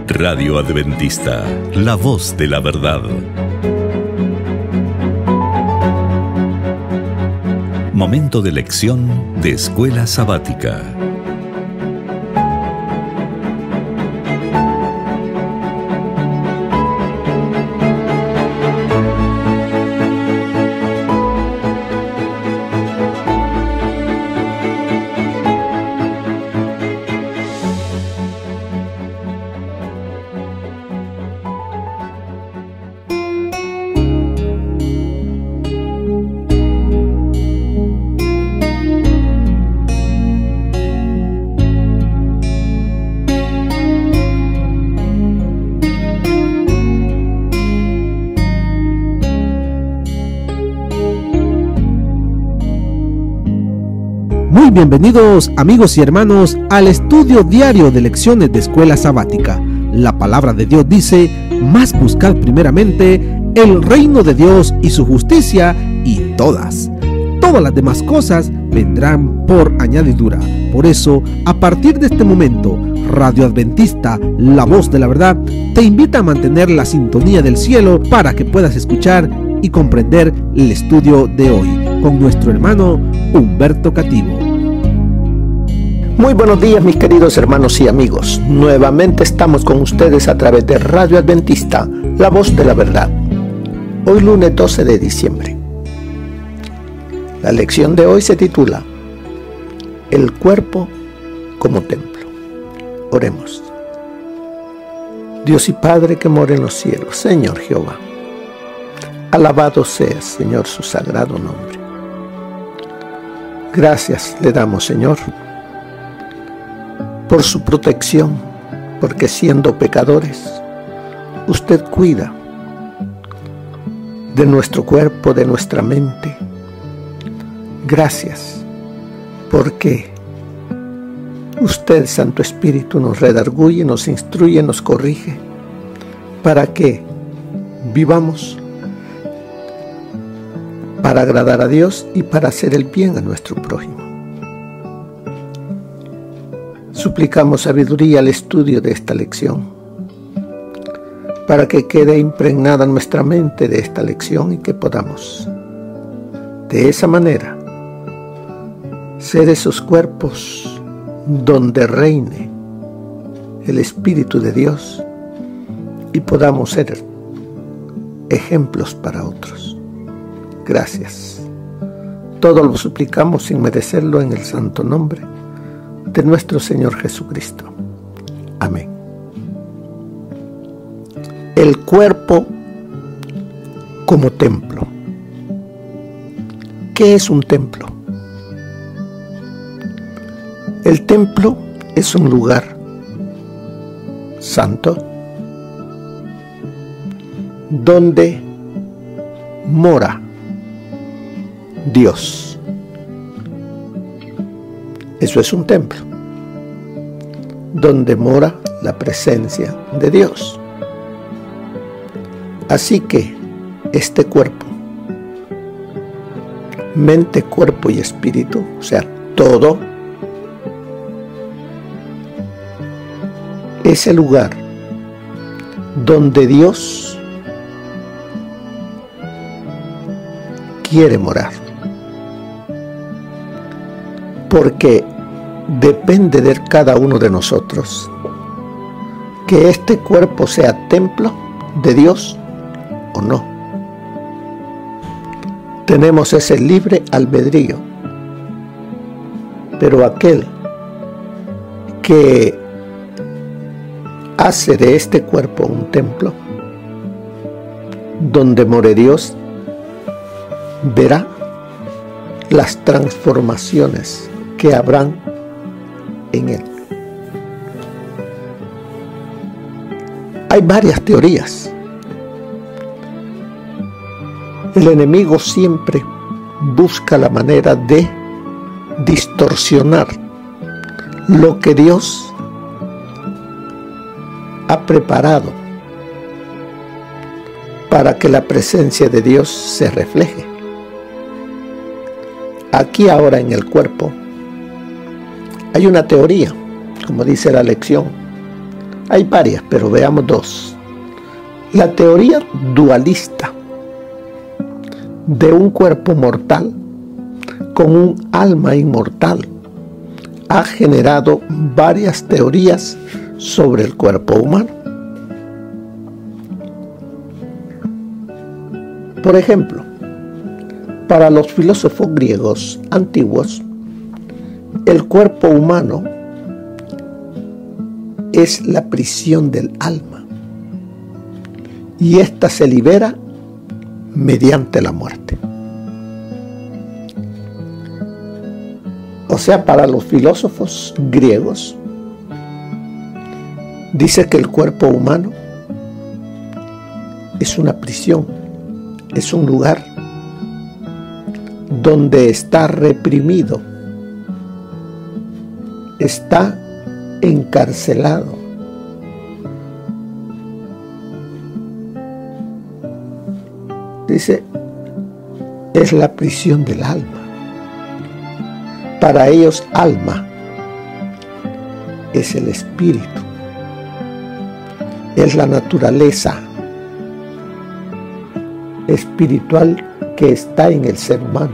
Radio Adventista, la voz de la verdad. Momento de lección de Escuela Sabática. Muy bienvenidos amigos y hermanos al estudio diario de lecciones de Escuela Sabática. La palabra de Dios dice: mas buscad primeramente el reino de Dios y su justicia, y todas las demás cosas vendrán por añadidura. Por eso, a partir de este momento, Radio Adventista, la voz de la verdad, te invita a mantener la sintonía del cielo para que puedas escuchar y comprender el estudio de hoy con nuestro hermano Humberto Cativo. Muy buenos días, mis queridos hermanos y amigos. Nuevamente estamos con ustedes a través de Radio Adventista, la voz de la verdad. Hoy lunes 12 de diciembre. La lección de hoy se titula El cuerpo como templo. Oremos. Dios y Padre que mora en los cielos, Señor Jehová, alabado sea, Señor, su sagrado nombre. Gracias le damos, Señor, por su protección, porque siendo pecadores, usted cuida de nuestro cuerpo, de nuestra mente. Gracias, porque usted, Santo Espíritu, nos redarguye, nos instruye, nos corrige, para que vivamos para agradar a Dios y para hacer el bien a nuestro prójimo. Suplicamos sabiduría al estudio de esta lección, para que quede impregnada nuestra mente de esta lección y que podamos, de esa manera, ser esos cuerpos donde reine el Espíritu de Dios y podamos ser ejemplos para otros. Gracias. Todo lo suplicamos sin merecerlo en el santo nombre de nuestro Señor Jesucristo. Amén. El cuerpo como templo. ¿Qué es un templo? El templo es un lugar santo donde mora Dios. Eso es un templo, donde mora la presencia de Dios. Así que este cuerpo, mente, cuerpo y espíritu, o sea, todo, es el lugar donde Dios quiere morar. Porque depende de cada uno de nosotros que este cuerpo sea templo de Dios o no. Tenemos ese libre albedrío, pero aquel que hace de este cuerpo un templo donde more Dios, verá las transformaciones que habrán en él. Hay varias teorías. El enemigo siempre busca la manera de distorsionar lo que Dios ha preparado para que la presencia de Dios se refleje. aquí ahora en el cuerpo hay una teoría, como dice la lección. Hay varias, pero veamos dos. La teoría dualista de un cuerpo mortal con un alma inmortal ha generado varias teorías sobre el cuerpo humano. Por ejemplo, para los filósofos griegos antiguos, el cuerpo humano es la prisión del alma y ésta se libera mediante la muerte. O sea, para los filósofos griegos, dice que el cuerpo humano es una prisión, es un lugar donde está reprimido, está encarcelado. Dice, es la prisión del alma. Para ellos, alma es el espíritu, es la naturaleza espiritual que está en el ser humano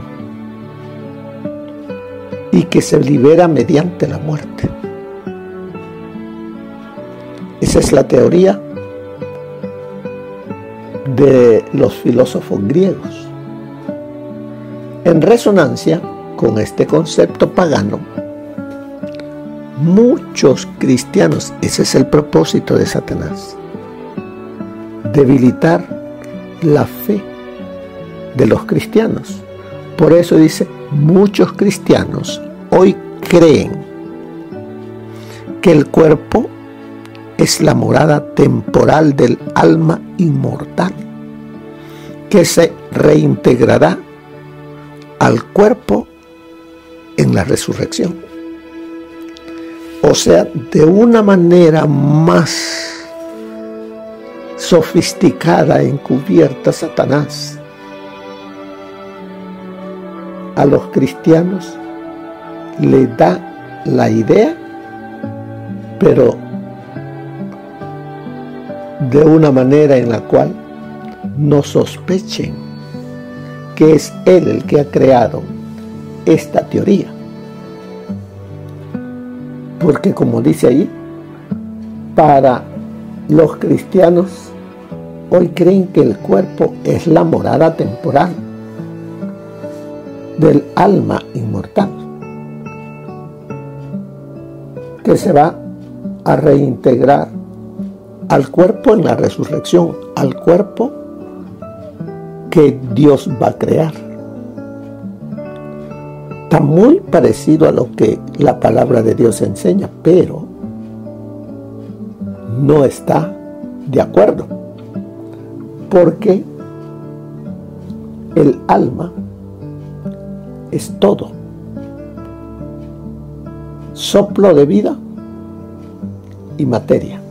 y que se libera mediante la muerte. Esa es la teoría de los filósofos griegos. En resonancia con este concepto pagano, muchos cristianos, ese es el propósito de Satanás, debilitar la fe de los cristianos. Por eso dice, muchos cristianos hoy creen que el cuerpo es la morada temporal del alma inmortal, que se reintegrará al cuerpo en la resurrección. O sea, de una manera más sofisticada, encubierta, Satanás a los cristianos le da la idea, pero de una manera en la cual no sospechen que es él el que ha creado esta teoría. Porque como dice ahí, para los cristianos hoy creen que el cuerpo es la morada temporal del alma inmortal, que se va a reintegrar al cuerpo en la resurrección, al cuerpo que Dios va a crear. Está muy parecido a lo que la palabra de Dios enseña, pero no está de acuerdo, porque el alma es todo, soplo de vida y materia.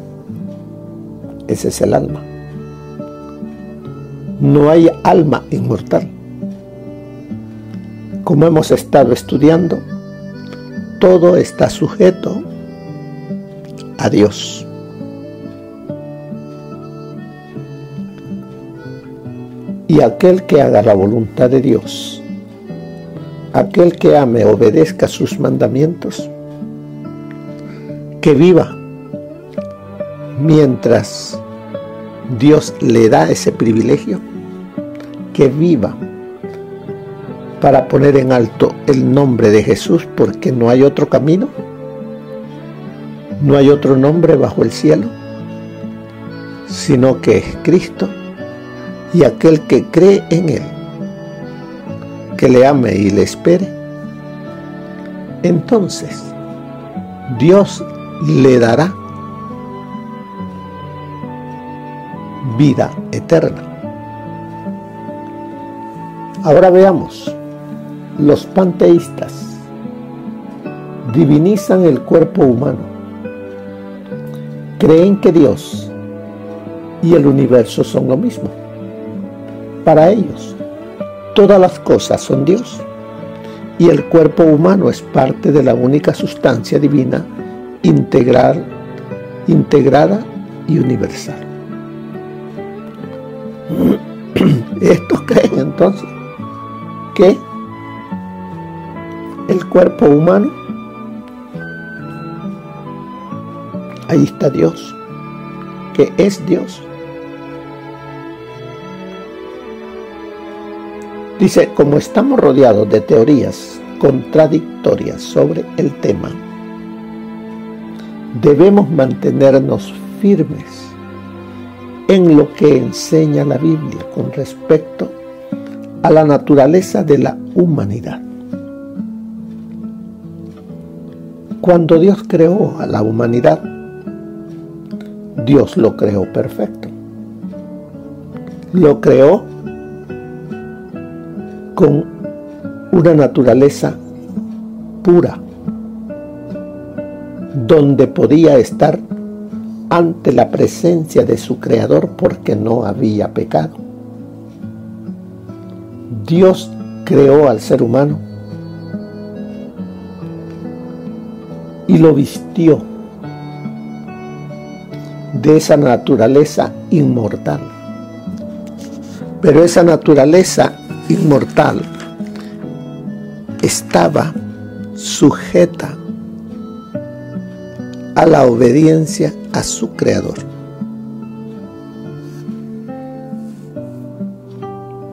Ese es el alma. No hay alma inmortal. Como hemos estado estudiando, todo está sujeto a Dios. Y aquel que haga la voluntad de Dios, aquel que ame, obedezca sus mandamientos, que viva mientras Dios le da ese privilegio, que viva para poner en alto el nombre de Jesús, porque no hay otro camino, no hay otro nombre bajo el cielo, sino que es Cristo, y aquel que cree en Él, que le ame y le espere, entonces Dios le dará vida eterna. Ahora veamos, los panteístas divinizan el cuerpo humano, creen que Dios y el universo son lo mismo. Para ellos, todas las cosas son Dios y el cuerpo humano es parte de la única sustancia divina integrada y universal. Estos creen entonces que el cuerpo humano, ahí está Dios, que es Dios. Dice, como estamos rodeados de teorías contradictorias sobre el tema, debemos mantenernos firmes en lo que enseña la Biblia con respecto a la naturaleza de la humanidad. Cuando Dios creó a la humanidad, Dios lo creó perfecto. Lo creó con una naturaleza pura, donde podía estar ante la presencia de su Creador porque no había pecado. Dios creó al ser humano y lo vistió de esa naturaleza inmortal. Pero esa naturaleza inmortal estaba sujeta a la obediencia a su Creador.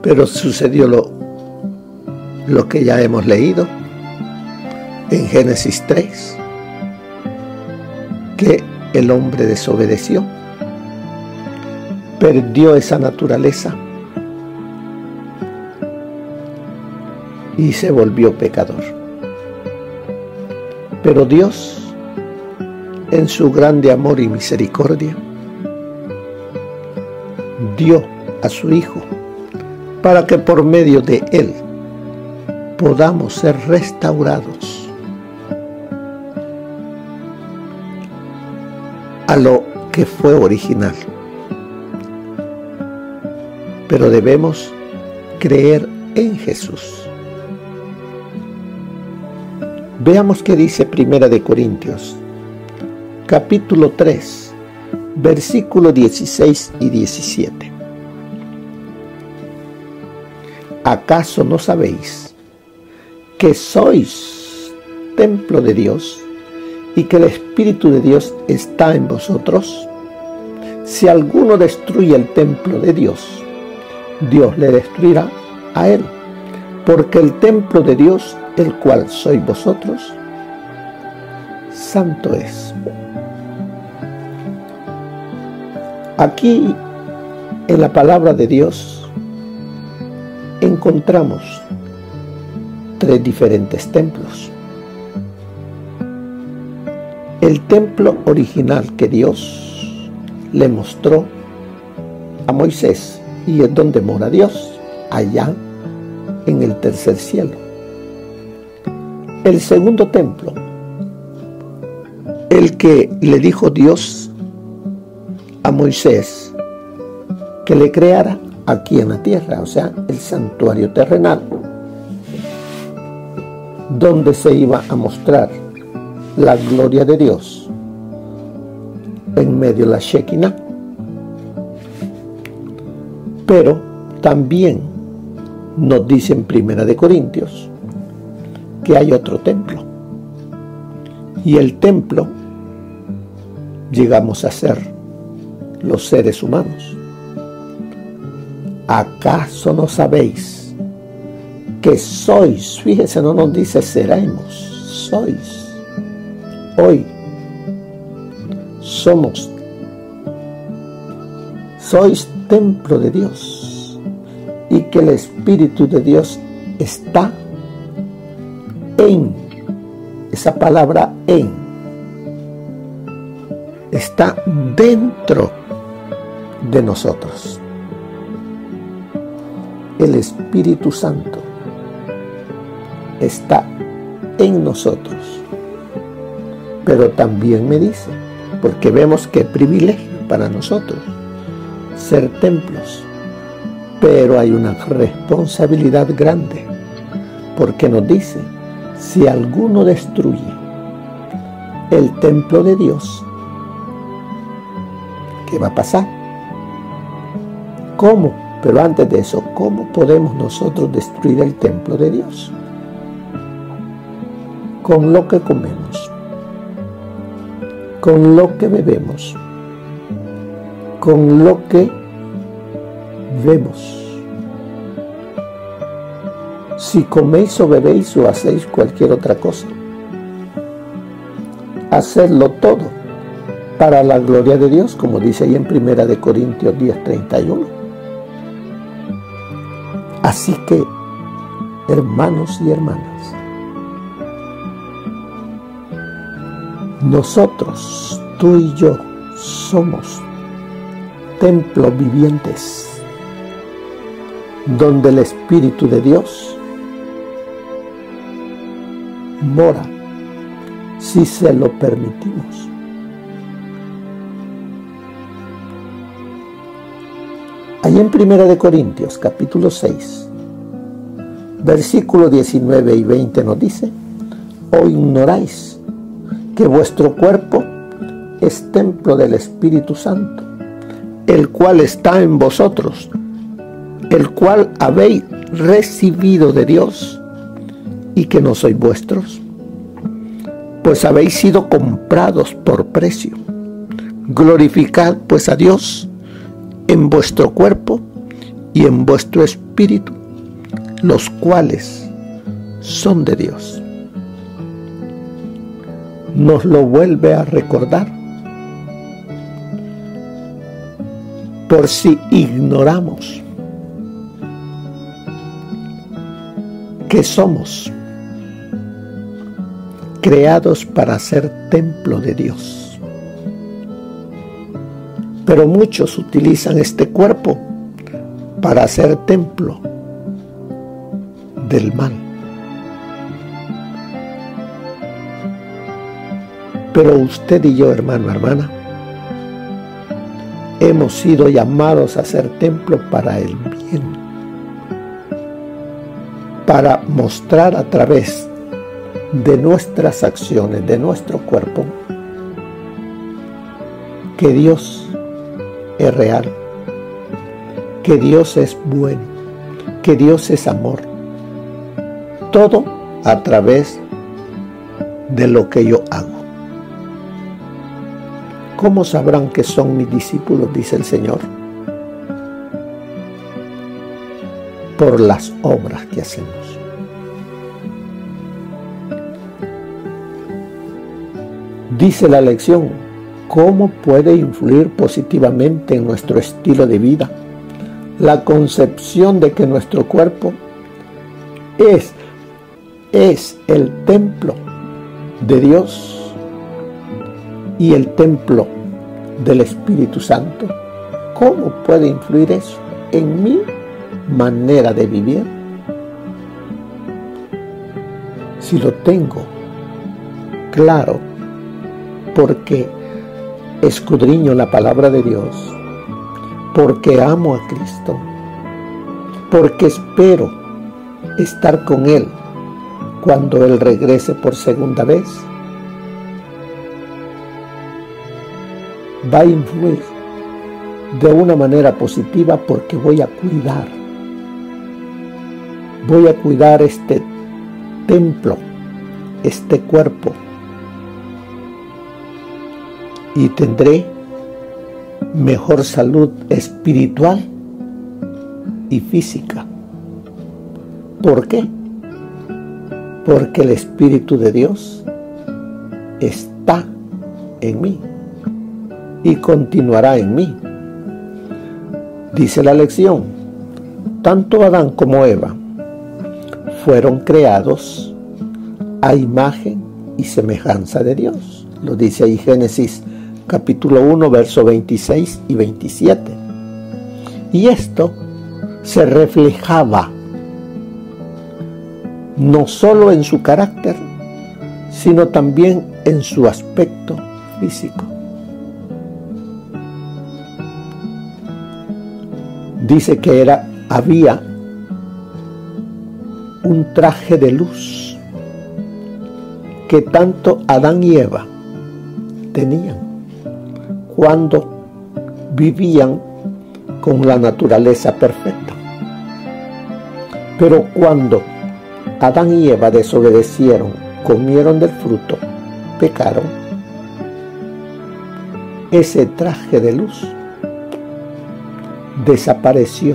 Pero sucedió lo que ya hemos leído en Génesis 3, que el hombre desobedeció, perdió esa naturaleza y se volvió pecador. Pero Dios, en su grande amor y misericordia, dio a su Hijo para que por medio de Él podamos ser restaurados a lo que fue original. Pero debemos creer en Jesús. Veamos qué dice 1 Corintios, capítulo 3, versículos 16 y 17. ¿Acaso no sabéis que sois templo de Dios y que el Espíritu de Dios está en vosotros? Si alguno destruye el templo de Dios, Dios le destruirá a él, porque el templo de Dios, el cual sois vosotros, santo es. Aquí, en la palabra de Dios, encontramos 3 diferentes templos. El templo original que Dios le mostró a Moisés, y es donde mora Dios, allá en el tercer cielo. El segundo templo, el que le dijo Dios a Moisés que le creara aquí en la tierra, o sea, el santuario terrenal, donde se iba a mostrar la gloria de Dios en medio de la Shekinah. Pero también nos dice en 1 Corintios que hay otro templo, y el templo llegamos a ser los seres humanos. ¿Acaso no sabéis que sois? Fíjese, no nos dice seremos, sois. Hoy sois templo de Dios, y que el Espíritu de Dios está en, esa palabra en, está dentro de nosotros. El Espíritu Santo está en nosotros. Pero también me dice, porque vemos qué privilegio para nosotros ser templos, pero hay una responsabilidad grande, porque nos dice si alguno destruye el templo de Dios, ¿qué va a pasar? ¿Cómo? Pero antes de eso, ¿cómo podemos nosotros destruir el templo de Dios? Con lo que comemos, con lo que bebemos, con lo que vemos. Si coméis o bebéis o hacéis cualquier otra cosa, hacedlo todo para la gloria de Dios, como dice ahí en 1 Corintios 10:31. Así que, hermanos y hermanas, nosotros, tú y yo, somos templos vivientes donde el Espíritu de Dios mora si se lo permitimos. Allí en 1 Corintios capítulo 6, versículos 19 y 20 nos dice: ¿o ignoráis que vuestro cuerpo es templo del Espíritu Santo, el cual está en vosotros, el cual habéis recibido de Dios, y que no sois vuestros? Pues habéis sido comprados por precio. Glorificad pues a Dios en vuestro cuerpo y en vuestro espíritu, los cuales son de Dios. Nos lo vuelve a recordar, por si ignoramos que somos creados para ser templo de Dios. Pero muchos utilizan este cuerpo para ser templo del mal. Pero usted y yo, hermano, hermana, hemos sido llamados a ser templo para el bien, para mostrar a través de nuestras acciones, de nuestro cuerpo, que Dios es real, que Dios es bueno, que Dios es amor. Todo a través de lo que yo hago. ¿Cómo sabrán que son mis discípulos?, dice el Señor. Por las obras que hacemos. Dice la lección: ¿cómo puede influir positivamente en nuestro estilo de vida la concepción de que nuestro cuerpo es el templo de Dios y el templo del Espíritu Santo? ¿Cómo puede influir eso en mi manera de vivir? Si lo tengo claro, porque escudriño la palabra de Dios, porque amo a Cristo, porque espero estar con Él cuando Él regrese por segunda vez, va a influir de una manera positiva, porque voy a cuidar este templo, este cuerpo, y tendré mejor salud espiritual y física. ¿Por qué? Porque el Espíritu de Dios está en mí y continuará en mí. Dice la lección: tanto Adán como Eva fueron creados a imagen y semejanza de Dios. Lo dice ahí Génesis capítulo 1, versos 26 y 27. Y esto se reflejaba no solo en su carácter, sino también en su aspecto físico. Dice que había un traje de luz que tanto Adán y Eva tenían cuando vivían con la naturaleza perfecta. Pero cuando Adán y Eva desobedecieron, comieron del fruto, pecaron, ese traje de luz desapareció.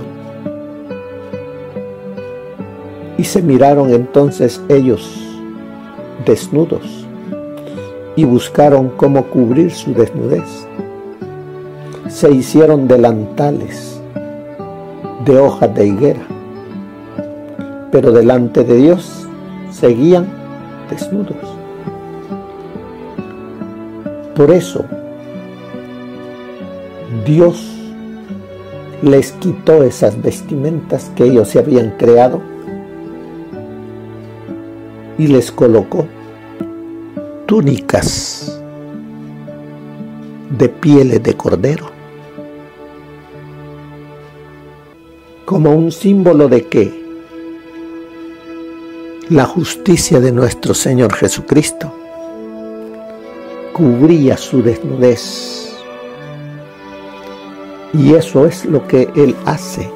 Y se miraron entonces ellos desnudos y buscaron cómo cubrir su desnudez. Se hicieron delantales de hojas de higuera, pero delante de Dios seguían desnudos. Por eso Dios les quitó esas vestimentas que ellos se habían creado y les colocó túnicas de pieles de cordero, como un símbolo de que la justicia de nuestro Señor Jesucristo cubría su desnudez. Y eso es lo que Él hace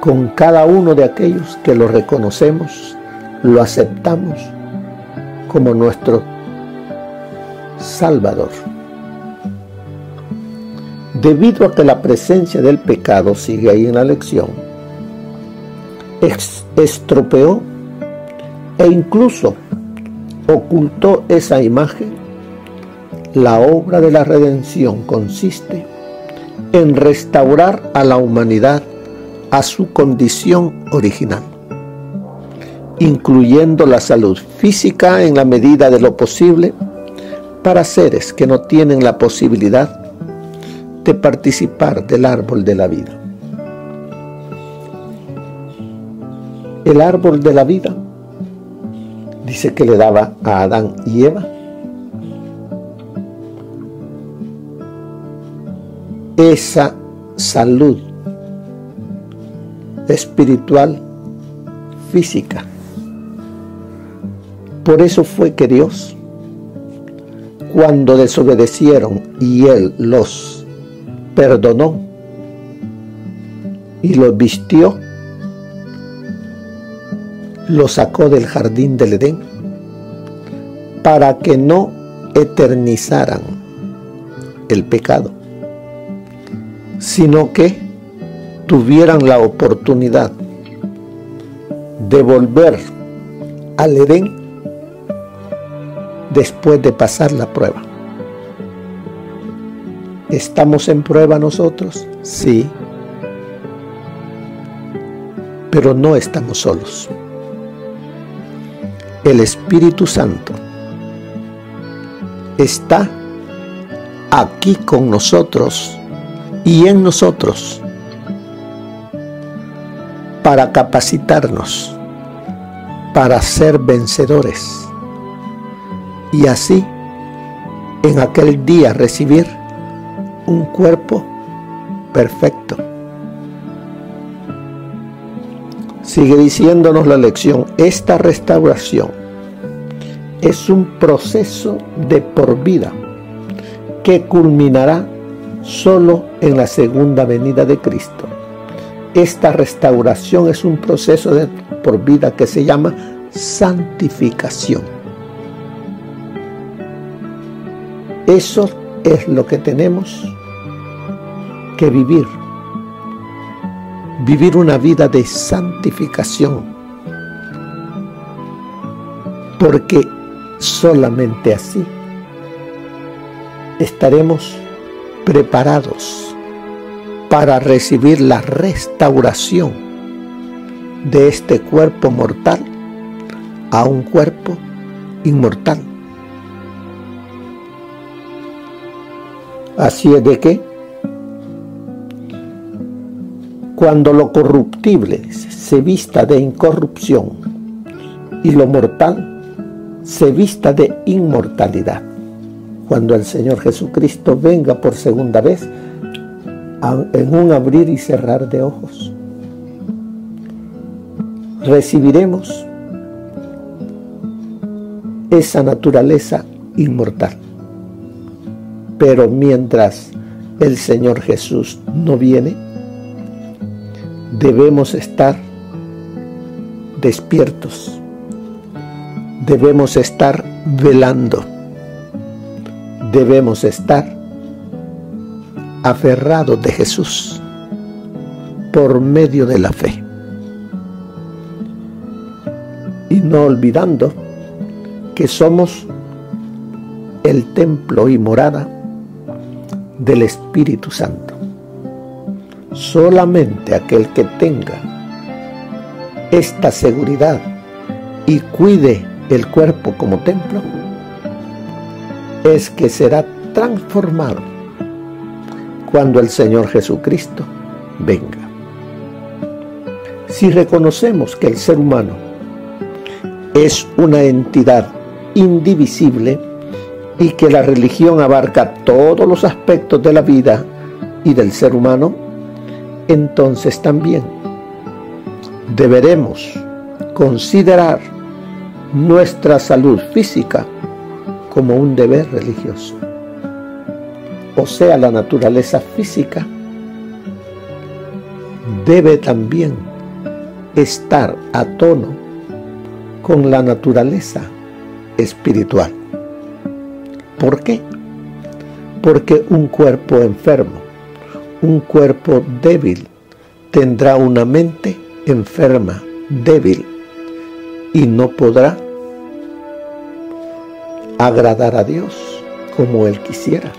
con cada uno de aquellos que lo reconocemos, lo aceptamos como nuestro Salvador. Debido a que la presencia del pecado sigue ahí en la lección, estropeó e incluso ocultó esa imagen, la obra de la redención consiste en restaurar a la humanidad a su condición original, incluyendo la salud física en la medida de lo posible para seres que no tienen la posibilidad de participar del árbol de la vida. El árbol de la vida dice que le daba a Adán y Eva esa salud espiritual, física. Por eso fue que Dios, cuando desobedecieron y Él los perdonó y los vistió, los sacó del jardín del Edén para que no eternizaran el pecado, sino que tuvieran la oportunidad de volver al Edén después de pasar la prueba. ¿Estamos en prueba nosotros? Sí, pero no estamos solos. El Espíritu Santo está aquí con nosotros y en nosotros para capacitarnos, para ser vencedores y así en aquel día recibir un cuerpo perfecto. Sigue diciéndonos la lección: esta restauración es un proceso de por vida que culminará solo en la segunda venida de Cristo. Esta restauración es un proceso de por vida que se llama santificación. Eso es lo que tenemos que vivir. Vivir una vida de santificación. Porque solamente así estaremos preparados para recibir la restauración de este cuerpo mortal a un cuerpo inmortal. Así es de que cuando lo corruptible se vista de incorrupción y lo mortal se vista de inmortalidad, cuando el Señor Jesucristo venga por segunda vez en un abrir y cerrar de ojos, recibiremos esa naturaleza inmortal. Pero mientras el Señor Jesús no viene, debemos estar despiertos, debemos estar velando, debemos estar aferrados de Jesús por medio de la fe, y no olvidando que somos el templo y morada del Espíritu Santo. Solamente aquel que tenga esta seguridad y cuide el cuerpo como templo es que será transformado cuando el Señor Jesucristo venga. Si reconocemos que el ser humano es una entidad indivisible y que la religión abarca todos los aspectos de la vida y del ser humano, entonces también deberemos considerar nuestra salud física como un deber religioso. O sea, la naturaleza física debe también estar a tono con la naturaleza espiritual. ¿Por qué? Porque un cuerpo enfermo, un cuerpo débil, tendrá una mente enferma, débil, y no podrá agradar a Dios como Él quisiera,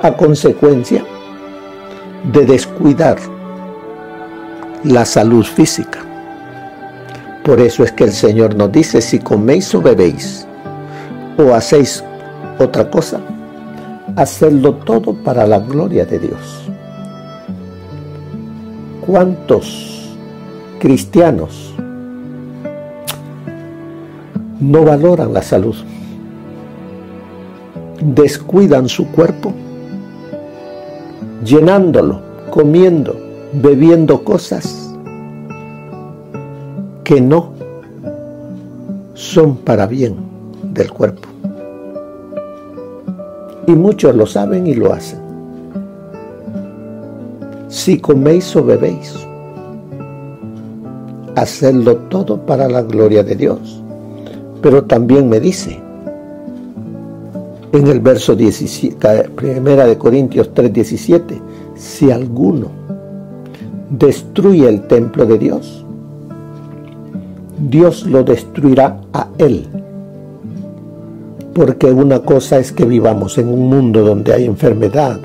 a consecuencia de descuidar la salud física. Por eso es que el Señor nos dice: si coméis o bebéis o hacéis otra cosa, hacedlo todo para la gloria de Dios. ¿Cuántos cristianos no valoran la salud? Descuidan su cuerpo, llenándolo, comiendo, bebiendo cosas que no son para bien del cuerpo. Y muchos lo saben y lo hacen. Si coméis o bebéis, hacedlo todo para la gloria de Dios. Pero también me dice en el verso 17, 1 Corintios 3:17, si alguno destruye el templo de Dios, Dios lo destruirá a él. Porque una cosa es que vivamos en un mundo donde hay enfermedad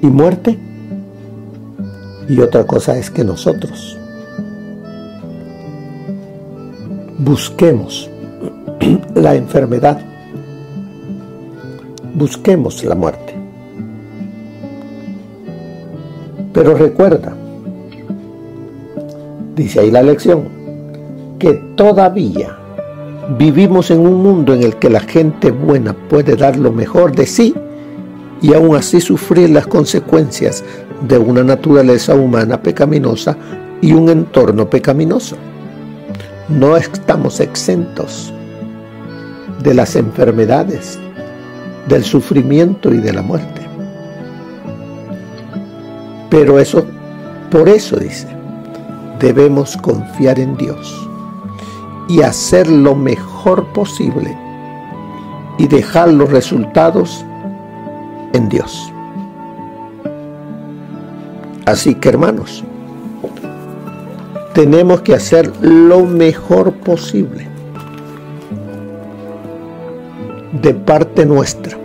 y muerte, y otra cosa es que nosotros busquemos la enfermedad, busquemos la muerte. Pero recuerda, dice ahí la lección, que todavía vivimos en un mundo en el que la gente buena puede dar lo mejor de sí y aún así sufrir las consecuencias de una naturaleza humana pecaminosa y un entorno pecaminoso. No estamos exentos de las enfermedades, del sufrimiento y de la muerte. Pero por eso dice, debemos confiar en Dios y hacer lo mejor posible y dejar los resultados en Dios. Así que, hermanos, tenemos que hacer lo mejor posible de parte nuestra,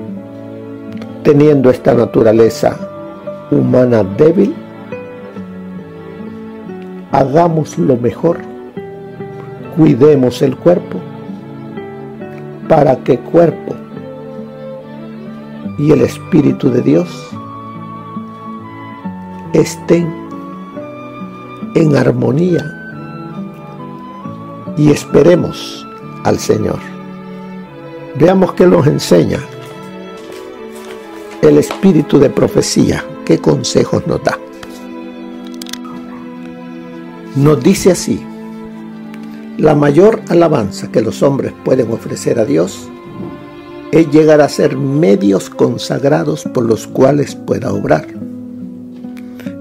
teniendo esta naturaleza humana débil. Hagamos lo mejor, cuidemos el cuerpo, para que cuerpo y el Espíritu de Dios estén en armonía y esperemos al Señor. Veamos qué nos enseña el espíritu de profecía, qué consejos nos da. Nos dice así: La mayor alabanza que los hombres pueden ofrecer a Dios es llegar a ser medios consagrados por los cuales pueda obrar.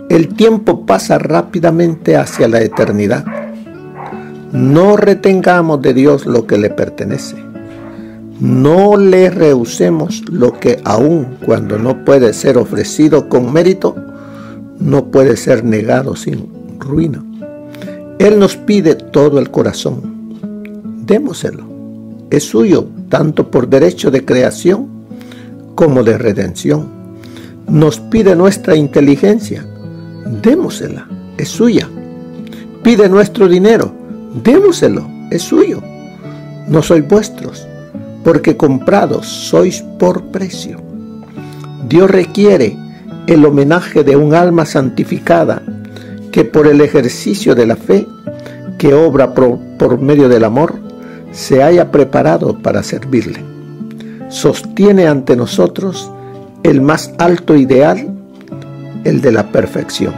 El tiempo pasa rápidamente hacia la eternidad. No retengamos de Dios lo que le pertenece. No le rehusemos lo que aun cuando no puede ser ofrecido con mérito, no puede ser negado sin ruina. Él nos pide todo el corazón. Démoselo. Es suyo, tanto por derecho de creación como de redención. Nos pide nuestra inteligencia. Démosela. Es suya. Pide nuestro dinero. Démoselo. Es suyo. No sois vuestros, porque comprados sois por precio. Dios requiere el homenaje de un alma santificada que por el ejercicio de la fe que obra por medio del amor se haya preparado para servirle. Sostiene ante nosotros el más alto ideal, el de la perfección.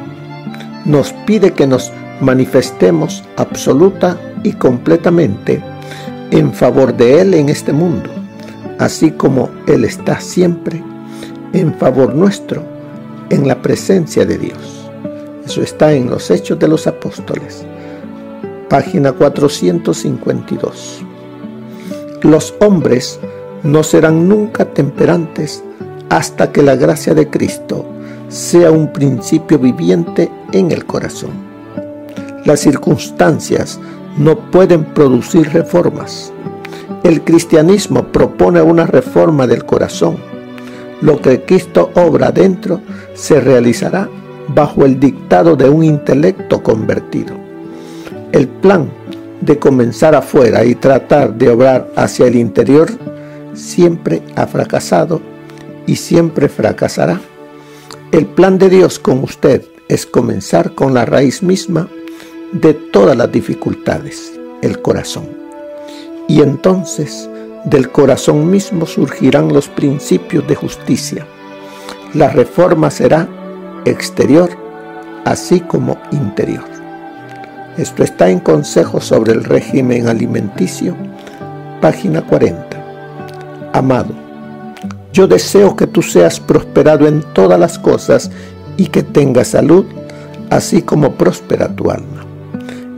Nos pide que nos manifestemos absoluta y completamente en favor de Él en este mundo, así como Él está siempre en favor nuestro en la presencia de Dios. Eso está en los Hechos de los Apóstoles, página 452. Los hombres no serán nunca temperantes hasta que la gracia de Cristo sea un principio viviente en el corazón. Las circunstancias no pueden producir reformas. El cristianismo propone una reforma del corazón. Lo que Cristo obra dentro se realizará bajo el dictado de un intelecto convertido. El plan de comenzar afuera y tratar de obrar hacia el interior siempre ha fracasado y siempre fracasará. El plan de Dios con usted es comenzar con la raíz misma de todas las dificultades, el corazón. Y entonces del corazón mismo surgirán los principios de justicia. La reforma será exterior, así como interior. Esto está en Consejos sobre el régimen alimenticio, página 40. Amado, yo deseo que tú seas prosperado en todas las cosas y que tengas salud, así como próspera tu alma.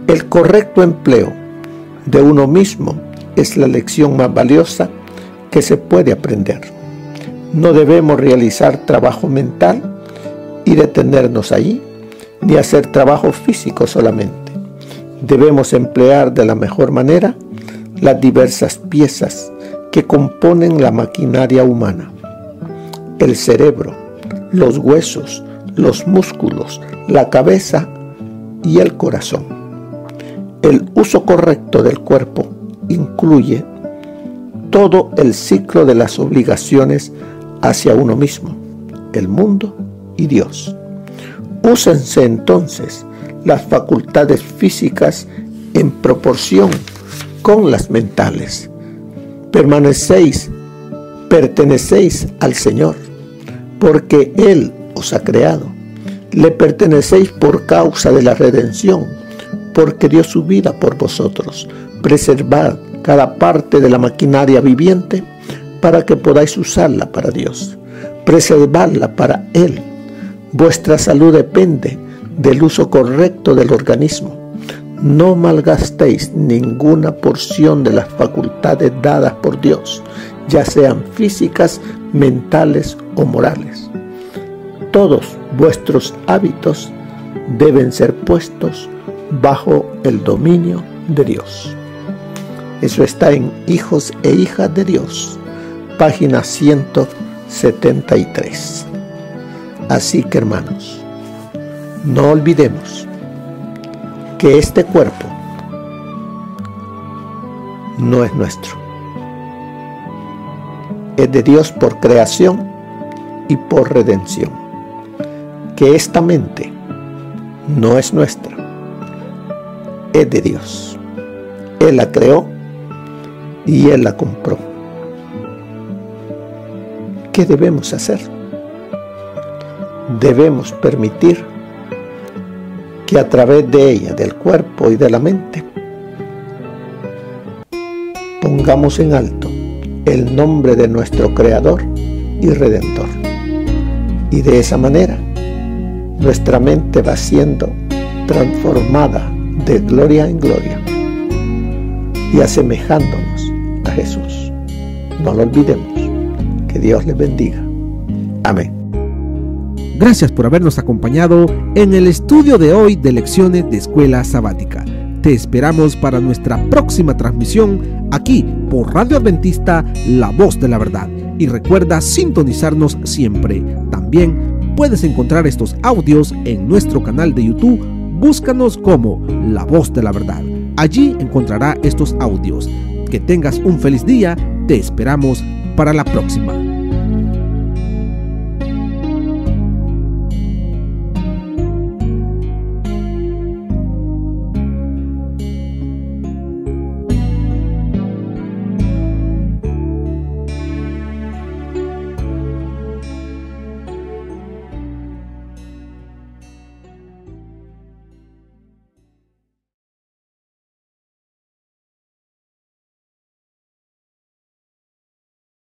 El correcto empleo de uno mismo es la lección más valiosa que se puede aprender. No debemos realizar trabajo mental y detenernos allí, ni hacer trabajo físico solamente. Debemos emplear de la mejor manera las diversas piezas que componen la maquinaria humana: el cerebro, los huesos, los músculos, la cabeza y el corazón. El uso correcto del cuerpo incluye todo el ciclo de las obligaciones hacia uno mismo, el mundo y Dios. Úsense entonces las facultades físicas en proporción con las mentales. Pertenecéis al Señor, porque Él os ha creado. Le pertenecéis por causa de la redención, porque dio su vida por vosotros. Preservad cada parte de la maquinaria viviente para que podáis usarla para Dios. Preservadla para Él. Vuestra salud depende del uso correcto del organismo. No malgastéis ninguna porción de las facultades dadas por Dios, ya sean físicas, mentales o morales. Todos vuestros hábitos deben ser puestos bajo el dominio de Dios. Eso está en Hijos e Hijas de Dios, página 173. Así que, hermanos, no olvidemos que este cuerpo no es nuestro. Es de Dios por creación y por redención. Que esta mente no es nuestra, es de Dios. Él la creó y Él la compró. ¿Qué debemos hacer? Debemos permitir que a través de ella, del cuerpo y de la mente, pongamos en alto el nombre de nuestro Creador y Redentor. Y de esa manera, nuestra mente va siendo transformada de gloria en gloria y asemejándonos a Jesús. No lo olvidemos. Que Dios les bendiga. Amén. Gracias por habernos acompañado en el estudio de hoy de Lecciones de Escuela Sabática. Te esperamos para nuestra próxima transmisión aquí por Radio Adventista, La Voz de la Verdad. Y recuerda sintonizarnos siempre. También puedes encontrar estos audios en nuestro canal de YouTube. Búscanos como La Voz de la Verdad. Allí encontrará estos audios. Que tengas un feliz día. Te esperamos para la próxima.